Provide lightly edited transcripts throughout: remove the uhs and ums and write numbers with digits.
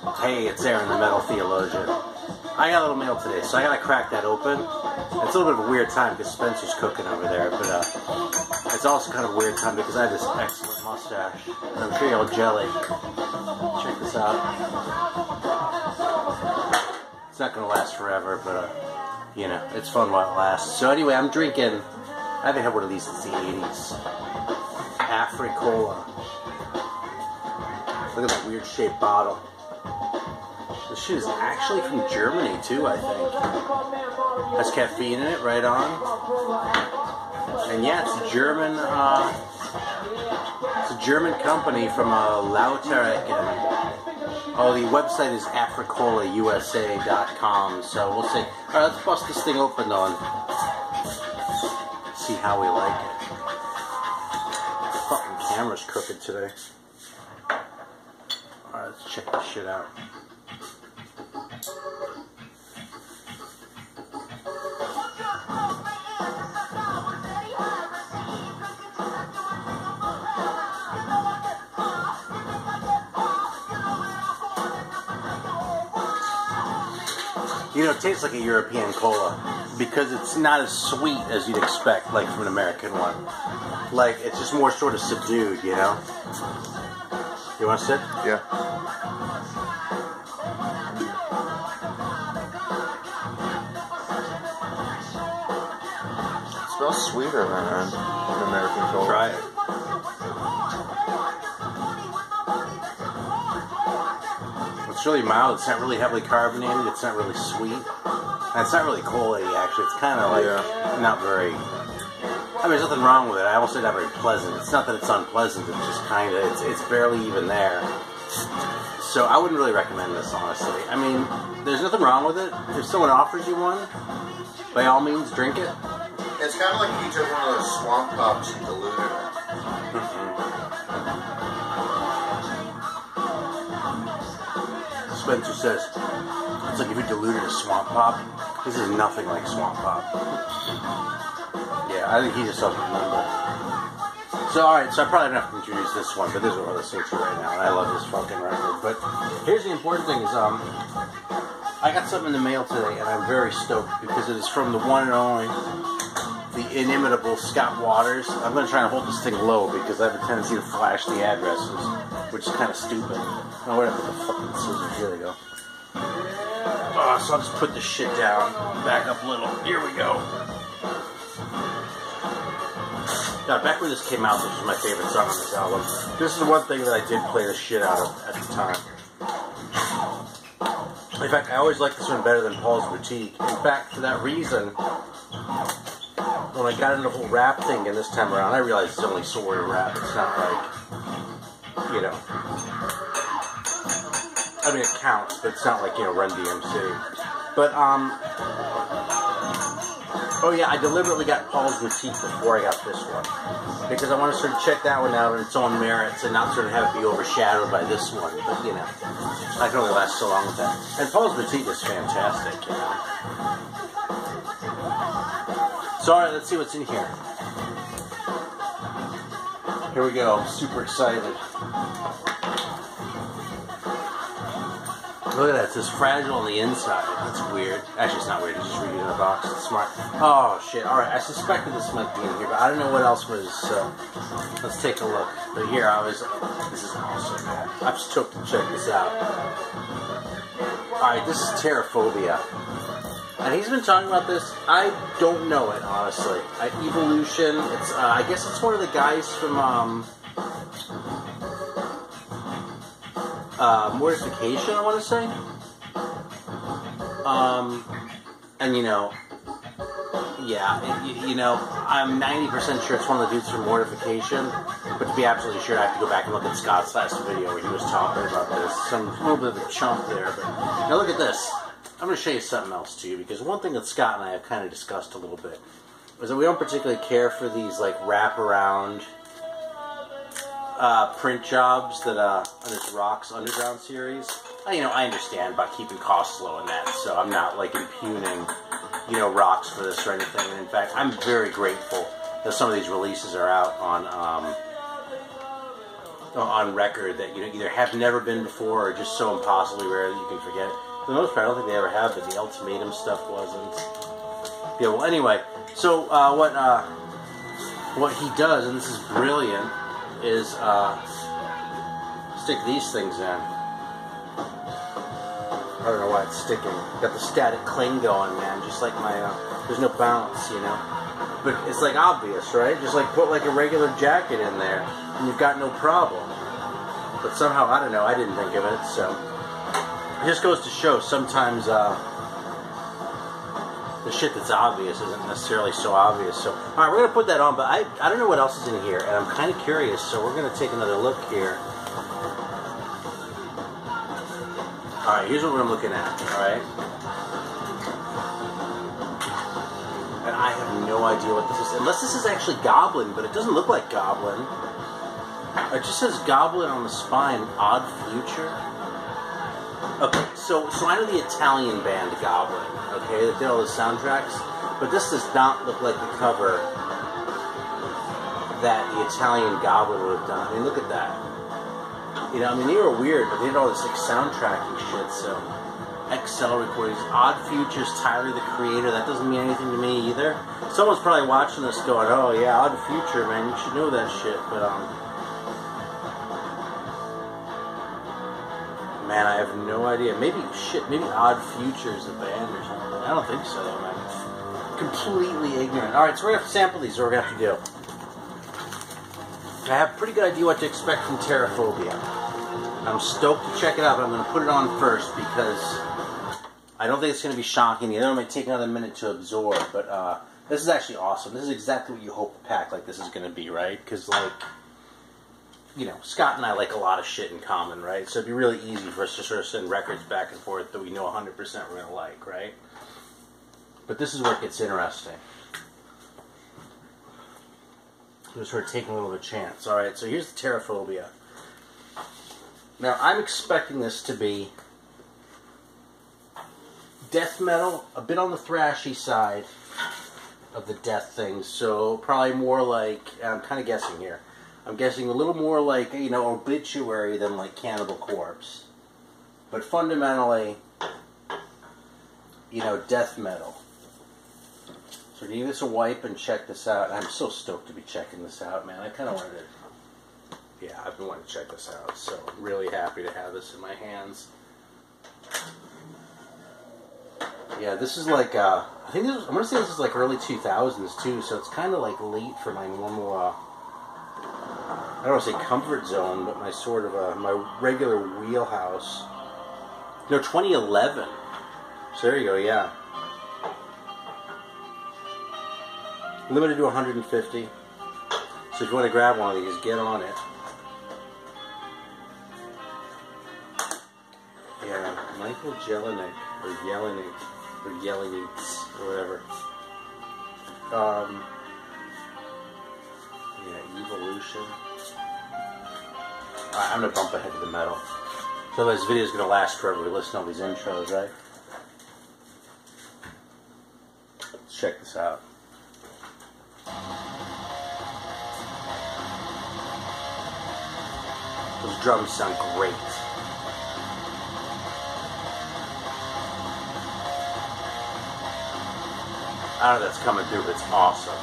Hey, it's Aaron, the Metal Theologian. I got a little mail today, so I gotta crack that open. It's a little bit of a weird time because Spencer's cooking over there, but it's also kind of a weird time because I have this excellent mustache. And I'm sure you're all jelly. Check this out. It's not gonna last forever, but you know, it's fun while it lasts. So anyway, I'm drinking. I haven't had one of these since the 80s. Afri-Cola. Look at that weird shaped bottle. This shit is actually from Germany too, I think. Has caffeine in it, right on. And yeah, it's a German. It's a German company from Lauterek. Oh, the website is africolausa.com. So we'll see. All right, let's bust this thing open though and see how we like it. The fucking camera's crooked today. Alright, let's check this shit out. You know, it tastes like a European cola because it's not as sweet as you'd expect, like from an American one. Like, it's just more sort of subdued, you know? You want to sit? Yeah. It smells sweeter than an American cola. Try it. It's really mild. It's not really heavily carbonated. It's not really sweet. And it's not really cola-y, actually. It's kind of like not very... I mean, there's nothing wrong with it. I almost say not very pleasant. It's not that it's unpleasant. It's just kind of... It's barely even there. So I wouldn't really recommend this, honestly. I mean, there's nothing wrong with it. If someone offers you one, by all means, drink it. It's kind of like if you took one of those swamp pops and diluted it. Spencer says, it's like if you diluted a swamp pop. This is nothing like swamp pop. Yeah, I think he just doesn't remember. So, alright, so I probably don't have to introduce this one, but this is what we're listening to right now, and I love this fucking record. But here's the important thing is, I got something in the mail today, and I'm very stoked because it is from the one and only, the inimitable Scott Waters. I'm going to try and hold this thing low because I have a tendency to flash the addresses, which is kind of stupid. Oh, where did I put the fucking scissors? Here we go. So I'll just put this shit down, back up a little. Here we go. God, back when this came out, this was my favorite song on this album. This is the one thing that I did play the shit out of at the time. In fact, I always liked this one better than Paul's Boutique. In fact, for that reason, when I got into the whole rap thing and this time around, I realized it's only sort of rap. It's not like, you know... I mean, it counts, but it's not like, you know, Run DMC. But, oh yeah, I deliberately got Paul's Boutique before I got this one. Because I want to sort of check that one out on its own merits and not sort of have it be overshadowed by this one. But, you know, I can only last so long with that. And Paul's Boutique is fantastic, you know. So, alright, let's see what's in here. Here we go. I'm super excited. Look at that, it says fragile on the inside. That's weird. Actually, it's not weird, it's just reading in the box. It's smart. Oh, shit. Alright, I suspected this might be in here, but I don't know what else was, so let's take a look. But here, this is awesome, man. I'm stoked to check this out. Alright, this is Terraphobia. And he's been talking about this. I don't know it, honestly. Evolution, it's, I guess it's one of the guys from, Mortification, I want to say. And you know, yeah, you know, I'm 90% sure it's one of the dudes from Mortification, but to be absolutely sure, I have to go back and look at Scott's last video where he was talking about this. A little bit of a chump there, but now look at this. I'm going to show you something else to you, because one thing that Scott and I have kind of discussed a little bit is that we don't particularly care for these, like, wraparound print jobs that on this Rocks Underground series. You know, I understand about keeping costs low in that, so I'm not like impugning, you know, Rocks for this or anything. And in fact, I'm very grateful that some of these releases are out on on record that you know either have never been before or just so impossibly rare that you can forget it. For the most part, I don't think they ever have, but the Ultimatum stuff wasn't. Yeah, well, anyway, so what he does, and this is brilliant, is stick these things in. I don't know why it's sticking. Got the static cling going, man, just like my, there's no bounce, you know? But it's like obvious, right? Just like put like a regular jacket in there, and you've got no problem. But somehow, I don't know, I didn't think of it, so. It just goes to show sometimes the shit that's obvious isn't necessarily so obvious. So, alright, we're going to put that on, but I don't know what else is in here, and I'm kind of curious, so we're going to take another look here. Alright, here's what I'm looking at, alright? And I have no idea what this is. Unless this is actually Goblin, but it doesn't look like Goblin. It just says Goblin on the spine, Odd Future. Okay, so I know the Italian band Goblin, okay, that did all the soundtracks, but this does not look like the cover that the Italian Goblin would have done. I mean, look at that. You know, I mean, they were weird, but they did all this like soundtracking shit, so. XL recordings, Odd Futures, Tyler the Creator, that doesn't mean anything to me either. Someone's probably watching this going, oh yeah, Odd Future, man, you should know that shit, but man, I have no idea. Maybe Odd Future is the band or something. I don't think so, though, man. Completely ignorant. Alright, so we're going to have to sample these, so we're going to have to do. I have a pretty good idea what to expect from Terraphobia. I'm stoked to check it out, but I'm going to put it on first because I don't think it's going to be shocking. The other one might take another minute to absorb, but this is actually awesome. This is exactly what you hope a pack like this is going to be, right? Because, like, you know, Scott and I like a lot of shit in common, right? So it'd be really easy for us to sort of send records back and forth that we know 100% we're going to like, right? But this is where it gets interesting. We're sort of taking a little bit of a chance. Alright, so here's the Terraphobia. Now, I'm expecting this to be death metal, a bit on the thrashy side of the death things, so probably more like, I'm kind of guessing here, I'm guessing a little more like, you know, Obituary than like Cannibal Corpse. But fundamentally, you know, death metal. So give this a wipe and check this out. I'm so stoked to be checking this out, man. I kind of wanted to, yeah, I've been wanting to check this out. So I'm really happy to have this in my hands. Yeah, this is like, I think this is, I'm going to say this is like early 2000s too, so it's kind of like late for my normal, I don't want to say comfort zone, but my sort of, my regular wheelhouse. No, 2011. So there you go, yeah. Limited to 150. So if you want to grab one of these, get on it. Yeah, Michael Jelinek, or Jelinek, or Jelinitz, or whatever. Yeah, Evolution. I'm going to bump ahead to the metal. So this video is going to last forever. We listen to all these intros, right? Let's check this out. Those drums sound great. I don't know if that's coming through, but it's awesome.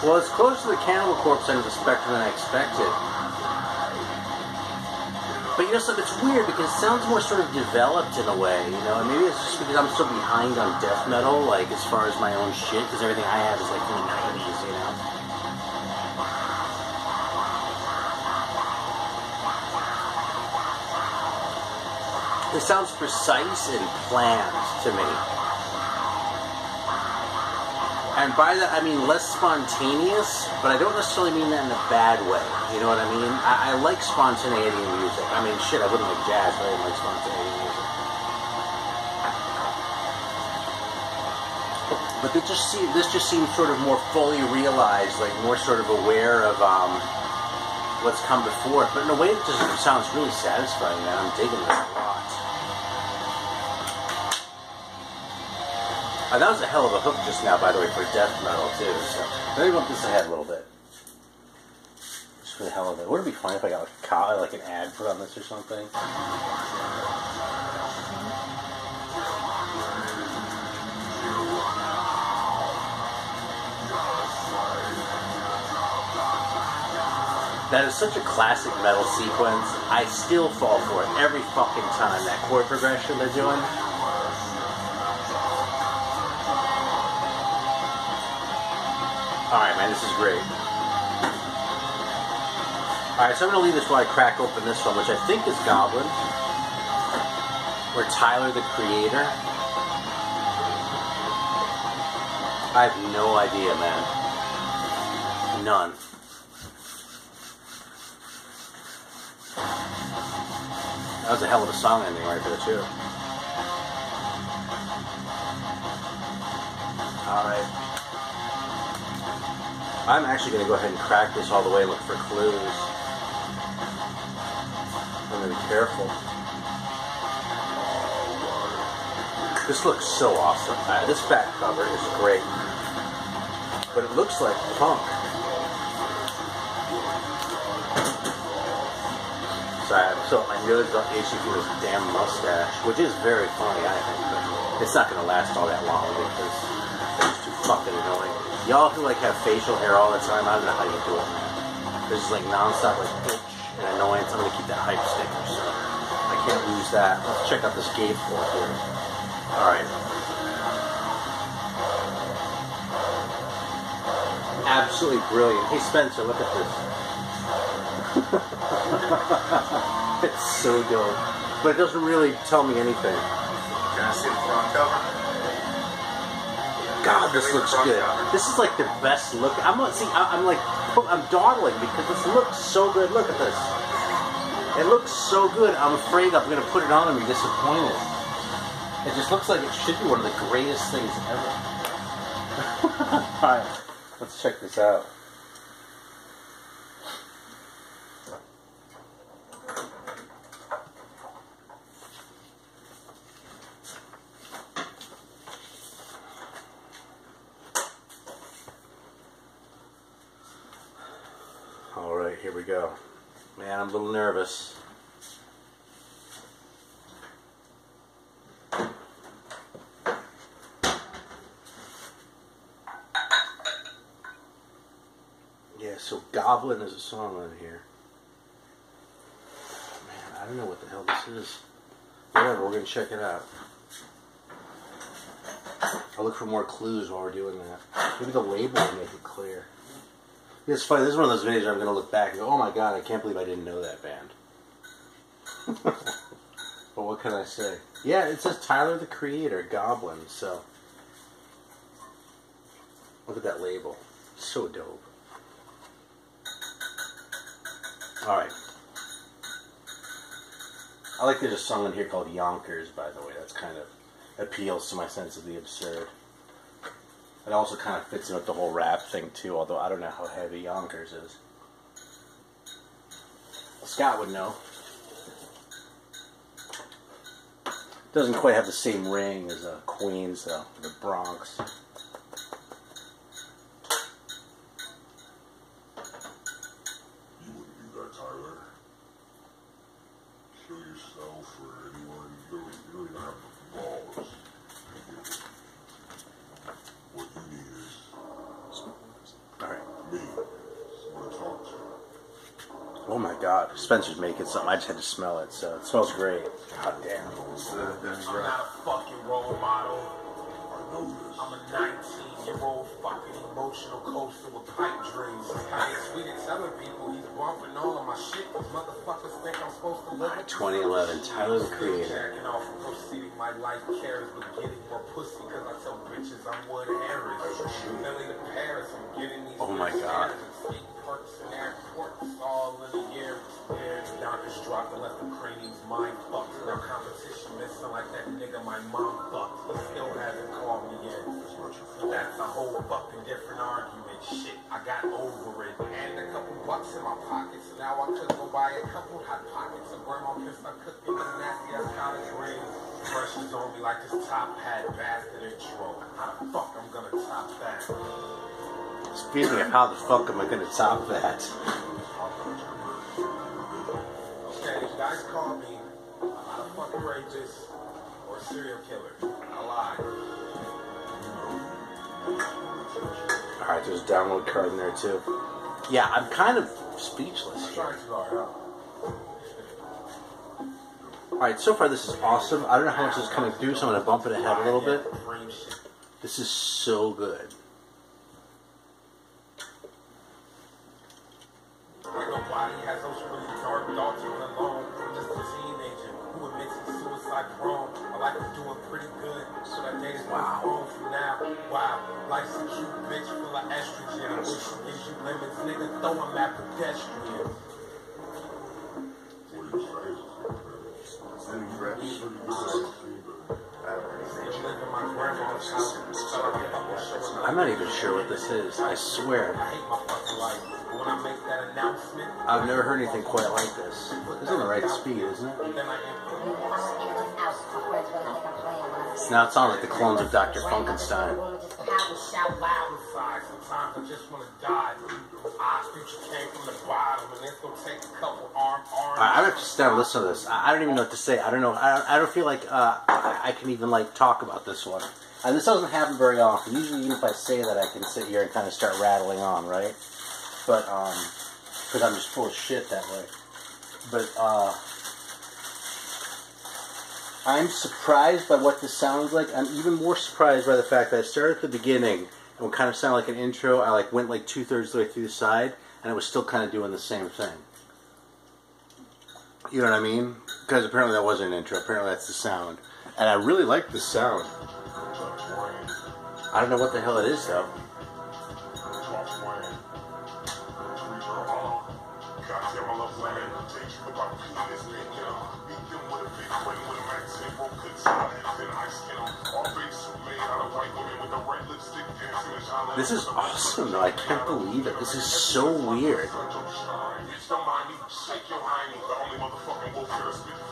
Well, it's closer to the Cannibal Corpse end of the spectrum than I expected. But you know something, it's weird because it sounds more sort of developed in a way, you know, and maybe it's just because I'm so behind on death metal, like as far as my own shit, because everything I have is like from the 90s, you know. It sounds precise and planned to me. And by that, I mean less spontaneous, but I don't necessarily mean that in a bad way. You know what I mean? I like spontaneity in music. I mean, shit, I wouldn't like jazz, but I didn't like spontaneity in music. But this just seems sort of more fully realized, like more sort of aware of what's come before it, but in a way it just sounds really satisfying, man. I'm digging this a lot. That was a hell of a hook just now, by the way, for death metal too. So let me bump this ahead a little bit, just for the hell of it. Wouldn't it be funny if I got like an ad put on this or something? That is such a classic metal sequence. I still fall for it every fucking time. That chord progression they're doing. Alright, man, this is great. Alright, so I'm going to leave this while I crack open this one, which I think is Goblin. Or Tyler, the Creator. I have no idea, man. None. That was a hell of a song ending right there, too. Alright. I'm actually going to go ahead and crack this all the way and look for clues. I'm going to be careful. This looks so awesome. This back cover is great. But it looks like funk. Sorry, I'm so my nose got itchy from this damn mustache, which is very funny, I think, but it's not going to last all that long because it's too fucking annoying. Y'all who like have facial hair all the time, I don't know how you do it, man. There's just like non-stop like itch and annoyance. I'm going to keep that hype sticker, so I can't lose that. Let's check out this gatefold here. Alright. Absolutely brilliant. Hey Spencer, look at this. It's so dope. But it doesn't really tell me anything. Can I see the front cover? God, this looks good. This is like the best look. I'm dawdling because this looks so good. Look at this. It looks so good. I'm afraid I'm going to put it on and be disappointed. It just looks like it should be one of the greatest things ever. Alright, let's check this out. Alright, here we go. Man, I'm a little nervous. Yeah, so Goblin is a song on here. Man, I don't know what the hell this is. Whatever, we're going to check it out. I'll look for more clues while we're doing that. Maybe the label will make it clear. Yeah, it's funny, this is one of those videos where I'm going to look back and go, oh my god, I can't believe I didn't know that band. But what can I say? Yeah, it says Tyler the Creator, Goblin, so. Look at that label. So dope. Alright. I like there's a song in here called Yonkers, by the way. That's kind of appeals to my sense of the absurd. It also kind of fits in with the whole rap thing too, although I don't know how heavy Yonkers is. Scott would know. Doesn't quite have the same ring as Queens, though, the Bronx. You wouldn't do that, Tyler. Kill yourself or anyone. You don't even have the balls. What you need is Alright. me. Someone to talk to. Oh my god, Spencer's making something. I just had to smell it, so it smells great. God damn. I'm not a fucking role model. I know this. I'm a 19-year-old fucking emotional coaster with pipe dreams. I ain't sweet at telling people he's bumping all of my shit. These motherfuckers think I'm supposed to live it. 2011, Tyler the Creator. Jacking off and proceeding my life cares, but getting more pussy because I tell bitches I'm Wood Harris. Philly to Paris, I'm getting these. Oh my god. Perks and airports all in a year. Doctors dropped and left the craniums mind fucked. No competition missing like that nigga my mom fucked. He still hasn't called me yet. That's a whole fucking different argument. Shit, I got over it. And a couple bucks in my pockets. Now I could go buy a couple hot pockets. A grandma pissed I cooked in the nasty ass college rings. Brushes on me like this top hat bastard intro. How the fuck I'm gonna top that? Speaking of how the fuck am I gonna top that? Okay, you guys call me a lot of fucking rapist or serial killer. I lied. Alright, there's a download card in there too. Yeah, I'm kind of speechless I'm here. trying too hard, huh? Alright, so far this is awesome. I don't know how much is coming through, so I'm gonna bump it ahead a little bit. This is so good. Nobody has those really dark thoughts when alone. Just a teenager who admits he's suicide prone. My life is doing pretty good, so that day is home from now. Wow, life's a cute bitch full of estrogen. I wish she gives you lemons, nigga. Throw them at pedestrians. I'm not even sure what this is, I swear. I hate my fucking life. When I make that announcement, I've never heard anything quite like this. This is on the right speed, isn't it? then I Now it sounds like the clones of Dr. Funkenstein. shout loud inside. Sometimes I just want to die. Our future came from the bottom, and it's gonna take a couple arms. I have to sit down and listen to this. I don't even know what to say. I don't know. I don't feel like I can even like talk about this one. And this doesn't happen very often. Usually, even if I say that, I can sit here and kind of start rattling on, right? But because I'm just full of shit that way. But I'm surprised by what this sounds like. I'm even more surprised by the fact that I started at the beginning and what kind of sounded like an intro. I like went like 2/3 the way through the side, and it was still kind of doing the same thing. You know what I mean? Because apparently that wasn't an intro. Apparently that's the sound, and I really like the sound. I don't know what the hell it is though. This is awesome though. I can't believe it. This is so weird.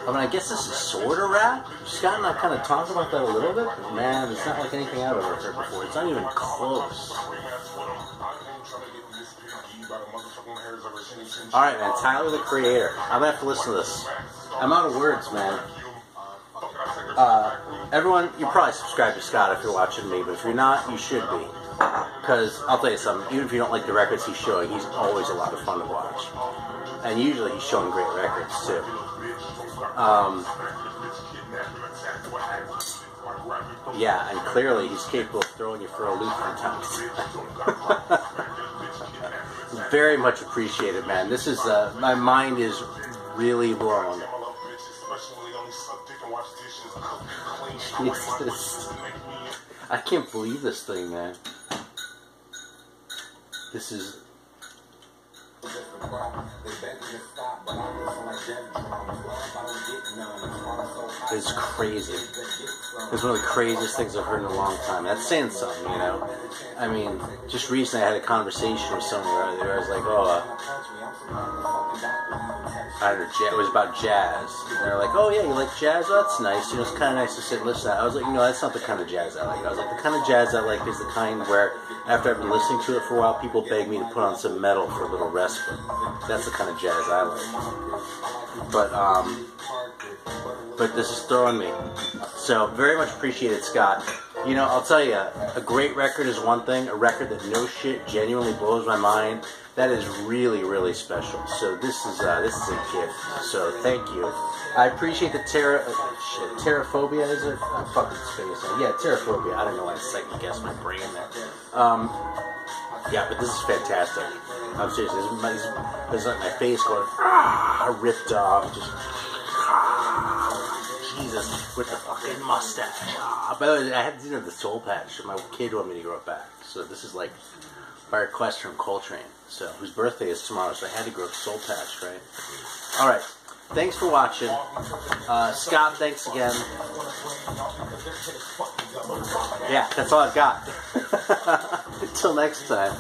I mean, I guess this is sort of rap. Scott and I kind of talked about that a little bit, but man, it's not like anything I've ever heard before. It's not even close. Alright, man, Tyler the Creator. I'm gonna have to listen to this. I'm out of words, man. Everyone, you're probably subscribed to Scott if you're watching me, but if you're not, you should be. Because, I'll tell you something, even if you don't like the records he's showing, he's always a lot of fun to watch. And usually he's showing great records, too. Yeah, and clearly he's capable of throwing you for a loop from time to time. Very much appreciated, man. This is, my mind is really blown. Jesus. I can't believe this thing, man. This is... It's crazy. It's one of the craziest things I've heard in a long time. That's saying something, you know? I mean, just recently I had a conversation with someone where I was like, I don't know, it was about jazz. And they're like, oh yeah, you like jazz? Oh, that's nice. You know, it's kind of nice to sit and listen to that. I was like, you know, that's not the kind of jazz I like. I was like, the kind of jazz I like is the kind where, after I've been listening to it for a while, people beg me to put on some metal for a little respite. That's the kind of jazz I like. But this is throwing me. So, very much appreciated, Scott. You know, I'll tell you, a great record is one thing. A record that no shit genuinely blows my mind, that is really, really special. So this is a gift. So thank you. I appreciate the terraphobia, is it? I'm fucking spacing. Yeah, terraphobia. I don't know why I second guess my brain there. Yeah, but this is fantastic. I'm serious. This is like my face going, ripped off, just, Jesus, with the fucking mustache. By the way, I had to do the soul patch. My kid wanted me to grow it back. So this is like by request from Coltrane, so whose birthday is tomorrow, so I had to grow a soul patch, right? Alright, thanks for watching. Scott, thanks again. Yeah, that's all I've got. Until next time.